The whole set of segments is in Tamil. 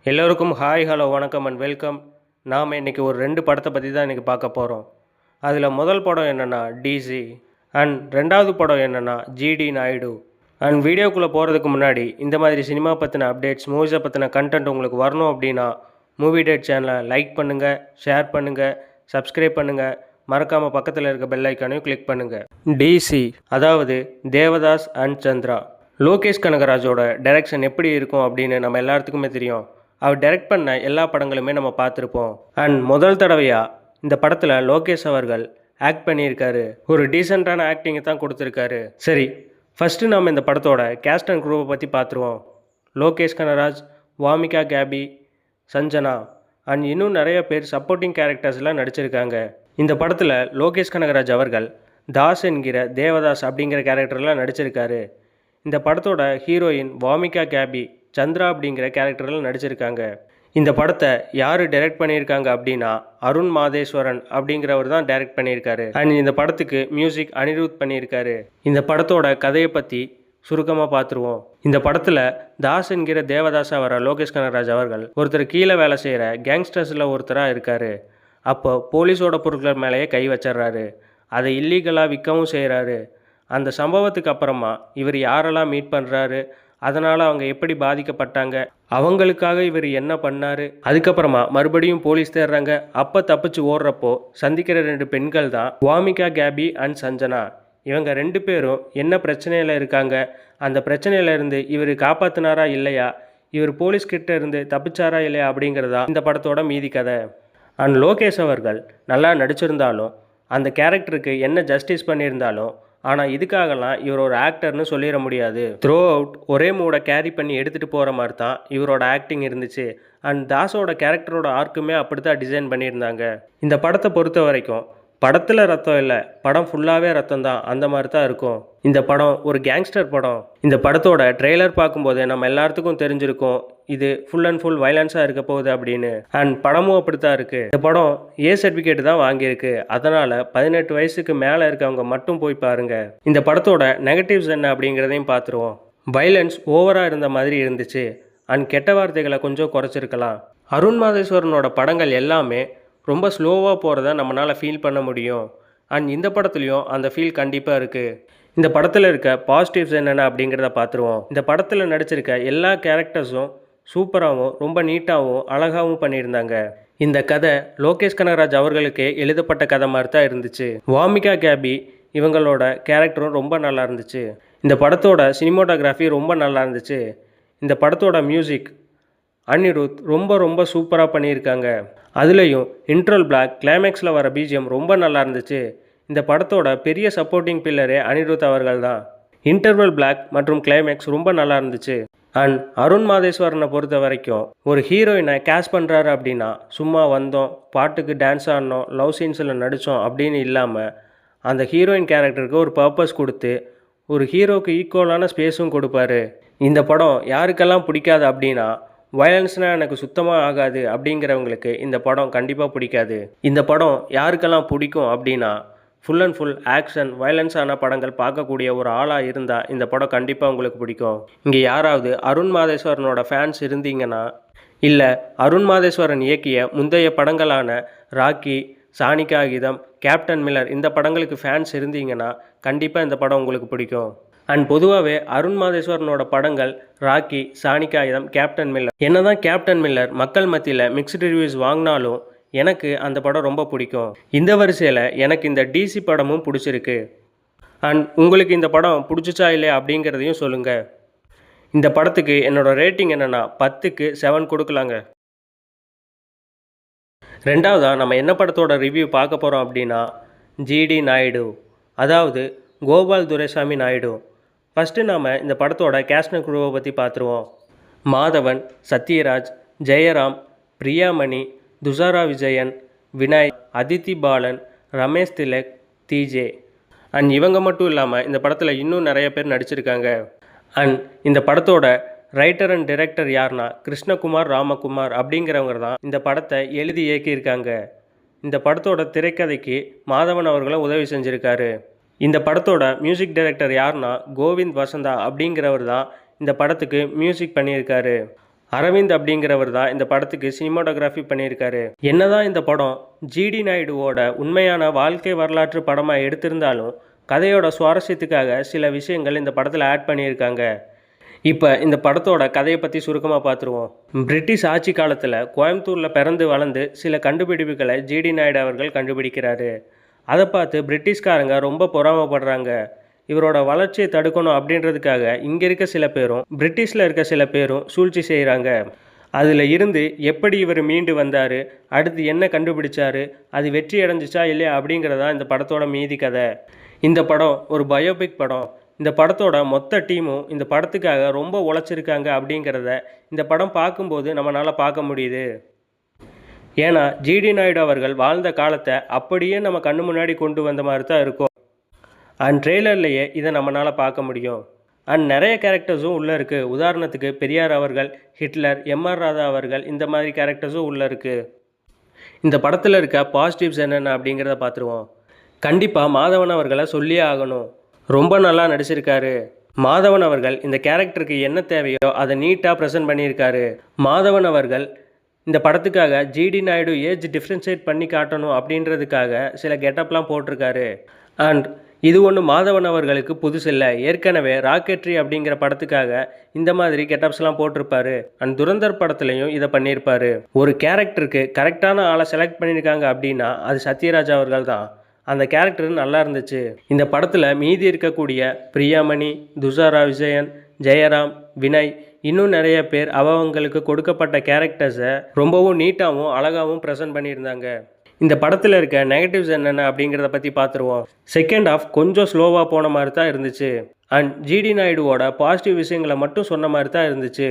எல்லோருக்கும் ஹாய் ஹலோ வணக்கம் அண்ட் வெல்கம். நாம் இன்றைக்கி ஒரு 2 படத்தை பற்றி தான் இன்றைக்கி பார்க்க போகிறோம். அதில் முதல் படம் என்னென்னா டிசி அண்ட் ரெண்டாவது படம் என்னென்னா ஜிடி நாயுடு. அண்ட் வீடியோக்குள்ளே போகிறதுக்கு முன்னாடி இந்த மாதிரி சினிமா பற்றின அப்டேட்ஸ், மூவிஸை பற்றின கண்டென்ட் உங்களுக்கு வரணும் அப்படின்னா மூவி டேட் சேனலை லைக் பண்ணுங்கள், ஷேர் பண்ணுங்கள், சப்ஸ்கிரைப் பண்ணுங்கள், மறக்காமல் பக்கத்தில் இருக்க பெல் ஐக்கானையும் கிளிக் பண்ணுங்கள். டிசி அதாவது தேவதாஸ் அண்ட் சந்திரா. லோகேஷ் கனகராஜோட டைரக்ஷன் எப்படி இருக்கும் அப்படின்னு நம்ம எல்லாத்துக்குமே தெரியும். அவர் டைரக்ட் பண்ண எல்லா படங்களுமே நம்ம பார்த்துருப்போம். அண்ட் முதல் தடவையாக இந்த படத்தில் லோகேஷ் அவர்கள் ஆக்ட் பண்ணியிருக்காரு. ஒரு டீசெண்டான ஆக்டிங்கை தான் கொடுத்துருக்காரு. சரி, ஃபஸ்ட்டு நம்ம இந்த படத்தோட கேஸ்ட் அண்ட் குரூப்பை பற்றி பார்த்துருவோம். லோகேஷ் கனகராஜ், வாமிகா கேபி, சஞ்சனா அண்ட் இன்னும் நிறைய பேர் சப்போர்ட்டிங் கேரக்டர்ஸ்லாம் நடிச்சிருக்காங்க. இந்த படத்தில் லோகேஷ் கனகராஜ் அவர்கள் தாஸ் என்கிற தேவதாஸ் அப்படிங்கிற கேரக்டர்லாம் நடிச்சிருக்காரு. இந்த படத்தோட ஹீரோயின் வாமிகா கேபி சந்திரா அப்படிங்கிற கேரக்டரில் நடிச்சிருக்காங்க. இந்த படத்தை யார் டைரக்ட் பண்ணியிருக்காங்க அப்படின்னா அருண் மாதேஸ்வரன் அப்படிங்கிறவர் தான் டைரக்ட் பண்ணியிருக்காரு. அண்ட் இந்த படத்துக்கு மியூசிக் அனிருத் பண்ணியிருக்காரு. இந்த படத்தோட கதையை பற்றி சுருக்கமாக பார்த்துருவோம். இந்த படத்தில் தாஸ் என்கிற தேவதாஸாக வர லோகேஷ் கனகராஜ் அவர்கள் ஒருத்தர் கீழே வேலை செய்கிற கேங்ஸ்டர்ஸில் ஒருத்தராக இருக்கார். அப்போ போலீஸோட பொருட்கள் மேலேயே கை வச்சிட்றாரு. அதை இல்லீகலாக விற்கவும் செய்கிறாரு. அந்த சம்பவத்துக்கு அப்புறமா இவர் யாரெல்லாம் மீட் பண்ணுறாரு, அதனால் அவங்க எப்படி பாதிக்கப்பட்டாங்க, அவங்களுக்காக இவர் என்ன பண்ணார், அதுக்கப்புறமா மறுபடியும் போலீஸ் தேடுறாங்க. அப்போ தப்பிச்சு ஓடுறப்போ சந்திக்கிற 2 பெண்கள் தான் வாமிகா கேபி அண்ட் சஞ்சனா. இவங்க 2 பேரும் என்ன பிரச்சனையில் இருக்காங்க, அந்த பிரச்சனையிலேருந்து இவர் காப்பாற்றினாரா இல்லையா, இவர் போலீஸ்கிட்ட இருந்து தப்பிச்சாரா இல்லையா அப்படிங்கிறதா இந்த படத்தோட மீதி கதை. அண்ட் லோகேஷ் அவர்கள் நல்லா நடிச்சிருந்தாலும், அந்த கேரக்டருக்கு என்ன ஜஸ்டிஸ் பண்ணியிருந்தாலும், ஆனால் இதுக்காகலாம் இவர் ஒரு ஆக்டர்னு சொல்லிட முடியாது. த்ரோ அவுட் ஒரே மூடை கேரி பண்ணி எடுத்துகிட்டு போகிற மாதிரி தான் இவரோட ஆக்டிங் இருந்துச்சு. அண்ட் தாஸோட கேரக்டரோட ஆர்க்குமே அப்படி தான் டிசைன் பண்ணியிருந்தாங்க. இந்த படத்தை பொறுத்த வரைக்கும் படத்தில் ரத்தம் இல்லை, படம் ஃபுல்லாகவே ரத்தம் தான், அந்த மாதிரி தான் இருக்கும். இந்த படம் ஒரு கேங்ஸ்டர் படம். இந்த படத்தோட ட்ரெய்லர் பார்க்கும்போது நம்ம எல்லாத்துக்கும் தெரிஞ்சிருக்கும் இது ஃபுல் அண்ட் ஃபுல் வைலன்ஸாக இருக்க போகுது அப்படின்னு. அண்ட் படமும் அப்படி தான் இருக்குது. இந்த படம் ஏ சர்டிஃபிகேட் தான் வாங்கியிருக்கு. அதனால் 18 வயசுக்கு மேலே இருக்கவங்க மட்டும் போய் பாருங்கள். இந்த படத்தோட நெகட்டிவ்ஸ் என்ன அப்படிங்கிறதையும் பார்த்துருவோம். வைலன்ஸ் ஓவராக இருந்த மாதிரி இருந்துச்சு. அண்ட் கெட்ட வார்த்தைகளை கொஞ்சம் குறைச்சிருக்கலாம். அருண் மாதேஸ்வரனோட படங்கள் எல்லாமே ரொம்ப ஸ்லோவாக போகிறத நம்மளால் ஃபீல் பண்ண முடியும். அண்ட் இந்த படத்துலையும் அந்த ஃபீல் கண்டிப்பாக இருக்குது. இந்த படத்தில் இருக்க பாசிட்டிவ்ஸ் என்னென்ன அப்படிங்கிறத பார்த்துருவோம். இந்த படத்தில் நடிச்சிருக்க எல்லா கேரக்டர்ஸும் சூப்பராகவும் ரொம்ப நீட்டாகவும் அழகாகவும் பண்ணியிருந்தாங்க. இந்த கதை லோகேஷ் கனகராஜ் அவர்களுக்கே எழுதப்பட்ட கதை மாதிரி தான் இருந்துச்சு. வாமிகா கேபி இவங்களோட கேரக்டரும் ரொம்ப நல்லா இருந்துச்சு. இந்த படத்தோட சினிமோட்டோகிராஃபி ரொம்ப நல்லா இருந்துச்சு. இந்த படத்தோட மியூசிக் அனிருத் ரொம்ப சூப்பராக பண்ணியிருக்காங்க. அதுலேயும் இன்ட்ரோல் பிளாக், கிளைமேக்ஸில் வர பிஜிஎம் ரொம்ப நல்லா இருந்துச்சு. இந்த படத்தோட பெரிய சப்போர்ட்டிங் பில்லரே அனிருத் அவர்கள் தான். இன்டர்வல் பிளாக் மற்றும் கிளைமேக்ஸ் ரொம்ப நல்லா இருந்துச்சு. அண்ட் அருண் மாதேஸ்வரனை பொறுத்த வரைக்கும் ஒரு ஹீரோயினை கேஷ் பண்ணுறாரு அப்படின்னா சும்மா வந்தோம், பாட்டுக்கு டான்ஸ் ஆடினோம், லவ் சீன்ஸில் நடித்தோம் அப்படின்னு இல்லாமல் அந்த ஹீரோயின் கேரக்டருக்கு ஒரு பர்பஸ் கொடுத்து ஒரு ஹீரோக்கு ஈக்குவலான ஸ்பேஸும் கொடுப்பாரு. இந்த படம் யாருக்கெல்லாம் பிடிக்காது அப்படின்னா வயலன்ஸ்னால் எனக்கு சுத்தமாக ஆகாது அப்படிங்கிறவங்களுக்கு இந்த படம் கண்டிப்பாக பிடிக்காது. இந்த படம் யாருக்கெல்லாம் பிடிக்கும் அப்படின்னா ஃபுல் அண்ட் ஃபுல் ஆக்ஷன், வயலன்ஸான படங்கள் பார்க்கக்கூடிய ஒரு ஆளாக இருந்தால் இந்த படம் கண்டிப்பாக உங்களுக்கு பிடிக்கும். இங்கே யாராவது அருண் மாதேஸ்வரனோட ஃபேன்ஸ் இருந்தீங்கன்னா, இல்லை அருண் மாதேஸ்வரன் இயக்கிய முந்தைய படங்களான ராக்கி, சாணிகாகிதம், கேப்டன் மில்லர் இந்த படங்களுக்கு ஃபேன்ஸ் இருந்தீங்கன்னா கண்டிப்பாக இந்த படம் உங்களுக்கு பிடிக்கும். அண்ட் பொதுவாகவே அருண் மாதேஸ்வரனோட படங்கள் ராக்கி, சாணிகாயுதம், கேப்டன் மில்லர் என்னதான் கேப்டன் மில்லர் மக்கள் மத்தியில் மிக்ஸ்டு ரிவ்யூஸ் வாங்கினாலும் எனக்கு அந்த படம் ரொம்ப பிடிக்கும். இந்த வரிசையில் எனக்கு இந்த டிசி படமும் பிடிச்சிருக்கு. அண்ட் உங்களுக்கு இந்த படம் பிடிச்சிச்சா இல்லையா அப்படிங்கிறதையும் சொல்லுங்கள். இந்த படத்துக்கு என்னோடய ரேட்டிங் என்னென்னா 10க்கு 7 கொடுக்கலாங்க. ரெண்டாவதாக நம்ம என்ன படத்தோட ரிவ்யூ பார்க்க போகிறோம் அப்படின்னா ஜிடி நாயுடு, அதாவது கோபால் துரைசாமி நாயுடு. ஃபஸ்ட்டு நாம் இந்த படத்தோட கேஸ்ட் அண்ட் குரூவை பற்றி பார்த்துருவோம். மாதவன், சத்யராஜ், ஜெயராம், பிரியாமணி, துஷாரா விஜயன், வினய், அதித்தி பாலன், ரமேஷ் திலக், டிஜே. அண்ட் இவங்க மட்டும் இல்லாமல் இந்த படத்தில் இன்னும் நிறைய பேர் நடிச்சிருக்காங்க. அண்ட் இந்த படத்தோட ரைட்டர் அண்ட் டைரக்டர் யார்னா கிருஷ்ணகுமார் ராமகுமார் அப்படிங்கிறவங்க தான் இந்த படத்தை எழுதி இயக்கியிருக்காங்க. இந்த படத்தோட திரைக்கதைக்கு மாதவன் அவர்களும் உதவி செஞ்சுருக்காரு. இந்த படத்தோட மியூசிக் டைரக்டர் யார்னா கோவிந்த் வசந்தா அப்படிங்கிறவர் தான் இந்த படத்துக்கு மியூசிக் பண்ணியிருக்காரு. அரவிந்த் அப்படிங்கிறவர் தான் இந்த படத்துக்கு சினிமாட்டோகிராஃபி பண்ணியிருக்காரு. என்னதான் இந்த படம் ஜிடி நாயுடுவோட உண்மையான வாழ்க்கை வரலாற்று படமாக எடுத்திருந்தாலும் கதையோட சுவாரஸ்யத்துக்காக சில விஷயங்கள் இந்த படத்தில் ஆட் பண்ணியிருக்காங்க. இப்போ இந்த படத்தோட கதையை பற்றி சுருக்கமாக பார்த்துருவோம். பிரிட்டிஷ் ஆட்சி காலத்தில் கோயம்புத்தூரில் பிறந்து வளர்ந்து சில கண்டுபிடிப்புகளை ஜிடி நாயுடு அவர்கள் கண்டுபிடிக்கிறாரு. அதை பார்த்து பிரிட்டிஷ்காரங்க ரொம்ப பொறாமப்படுறாங்க. இவரோட வளர்ச்சியை தடுக்கணும் அப்படின்றதுக்காக இங்கே இருக்க சில பேரும் பிரிட்டிஷில் இருக்க சில பேரும் சூழ்ச்சி செய்கிறாங்க. அதில் இருந்து எப்படி இவர் மீண்டு வந்தார், அடுத்து என்ன கண்டுபிடிச்சாரு, அது வெற்றி அடைஞ்சிச்சா இல்லையா அப்படிங்கிறதா இந்த படத்தோட மீதி கதை. இந்த படம் ஒரு பயோபிக் படம். இந்த படத்தோட மொத்த டீமும் இந்த படத்துக்காக ரொம்ப உழைச்சிருக்காங்க அப்படிங்கிறத இந்த படம் பார்க்கும்போது நம்மளால் பார்க்க முடியுது. ஏன்னா ஜிடி நாயுடு அவர்கள் வாழ்ந்த காலத்தை அப்படியே நம்ம கண்ணு முன்னாடி கொண்டு வந்த மாதிரி தான் இருக்கும். அண்ட் ட்ரெய்லர்லேயே இதை நம்மளால் பார்க்க முடியும். அண்ட் நிறைய கேரக்டர்ஸும் உள்ளே இருக்குது. உதாரணத்துக்கு பெரியார் அவர்கள், ஹிட்லர், எம்ஆர் ராதா அவர்கள், இந்த மாதிரி கேரக்டர்ஸும் உள்ளே இருக்குது. இந்த படத்தில் இருக்க பாசிட்டிவ்ஸ் என்னென்ன அப்படிங்கிறத பார்த்துருவோம். கண்டிப்பாக மாதவன் அவர்களை சொல்லியே ஆகணும். ரொம்ப நல்லா நடிச்சிருக்காரு. மாதவன் அவர்கள் இந்த கேரக்டருக்கு என்ன தேவையோ அதை நீட்டாக ப்ரெசென்ட் பண்ணியிருக்காரு. மாதவன் அவர்கள் இந்த படத்துக்காக ஜிடி நாயுடு ஏஜ் டிஃப்ரென்ஷியேட் பண்ணி காட்டணும் அப்படின்றதுக்காக சில கெட்டப்லாம் போட்டிருக்காரு. அண்ட் இது ஒன்று மாதவன் அவர்களுக்கு புதுசு இல்லை. ஏற்கனவே ராக்கெட்ரி அப்படிங்கிற படத்துக்காக இந்த மாதிரி கெட்டப்ஸ்லாம் போட்டிருப்பாரு. அண்ட் துரந்தர் படத்துலையும் இதை பண்ணியிருப்பாரு. ஒரு கேரக்டருக்கு கரெக்டான ஆளை செலக்ட் பண்ணியிருக்காங்க அப்படின்னா அது சத்யராஜ் அவர்கள் தான். அந்த கேரக்டர் நல்லா இருந்துச்சு. இந்த படத்தில் மீதி இருக்கக்கூடிய பிரியாமணி, துஷாரா விஜயன், ஜெயராம், வினய், இன்னும் நிறைய பேர் அவங்களுக்கு கொடுக்கப்பட்ட கேரக்டர்ஸை ரொம்பவும் நீட்டாகவும் அழகாகவும் ப்ரெசென்ட் பண்ணியிருந்தாங்க. இந்த படத்தில் இருக்க நெகட்டிவ்ஸ் என்னென்ன அப்படிங்கிறத பற்றி பார்த்துருவோம். செகண்ட் ஹாஃப் கொஞ்சம் ஸ்லோவாக போன மாதிரி தான் இருந்துச்சு. அண்ட் ஜிடி நாயுடுவோட பாசிட்டிவ் விஷயங்களை மட்டும் சொன்ன மாதிரி தான் இருந்துச்சு.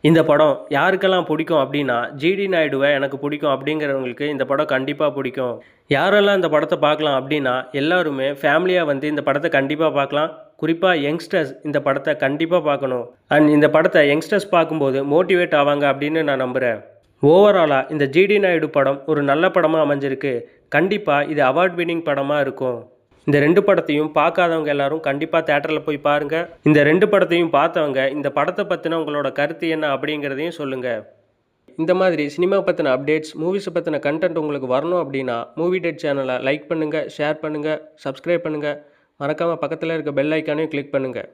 இந்த படம் யாருக்கெல்லாம் பிடிக்கும் அப்படின்னா ஜிடி நாயுடுவை எனக்கு பிடிக்கும் அப்படிங்கிறவங்களுக்கு இந்த படம் கண்டிப்பாக பிடிக்கும். யாரெல்லாம் இந்த படத்தை பார்க்கலாம் அப்படின்னா எல்லாருமே ஃபேமிலியாக வந்து இந்த படத்தை கண்டிப்பாக பார்க்கலாம். குறிப்பாக யங்ஸ்டர்ஸ் இந்த படத்தை கண்டிப்பாக பார்க்கணும். அண்ட் இந்த படத்தை யங்ஸ்டர்ஸ் பார்க்கும்போது மோட்டிவேட் ஆவாங்க அப்படின்னு நான் நம்புகிறேன். ஓவராலாக இந்த ஜிடி நாயுடு படம் ஒரு நல்ல படமாக அமைஞ்சிருக்கு. கண்டிப்பாக இது அவார்ட் வின்னிங் படமாக இருக்கும். இந்த 2 படத்தையும் பார்க்காதவங்க எல்லாரும் கண்டிப்பாக தேட்டரில் போய் பாருங்கள். இந்த 2 படத்தையும் பார்த்தவங்க இந்த படத்தை பற்றின உங்களோட கருத்து என்ன அப்படிங்கிறதையும் சொல்லுங்கள். இந்த மாதிரி சினிமா பற்றின அப்டேட்ஸ், மூவிஸை பற்றின கண்டென்ட் உங்களுக்கு வரணும் அப்படின்னா மூவி டேட் சேனலை லைக் பண்ணுங்கள், ஷேர் பண்ணுங்கள், சப்ஸ்கிரைப் பண்ணுங்கள். மறக்காமல் பக்கத்தில் இருக்க பெல் ஐக்கானையும் கிளிக் பண்ணுங்கள்.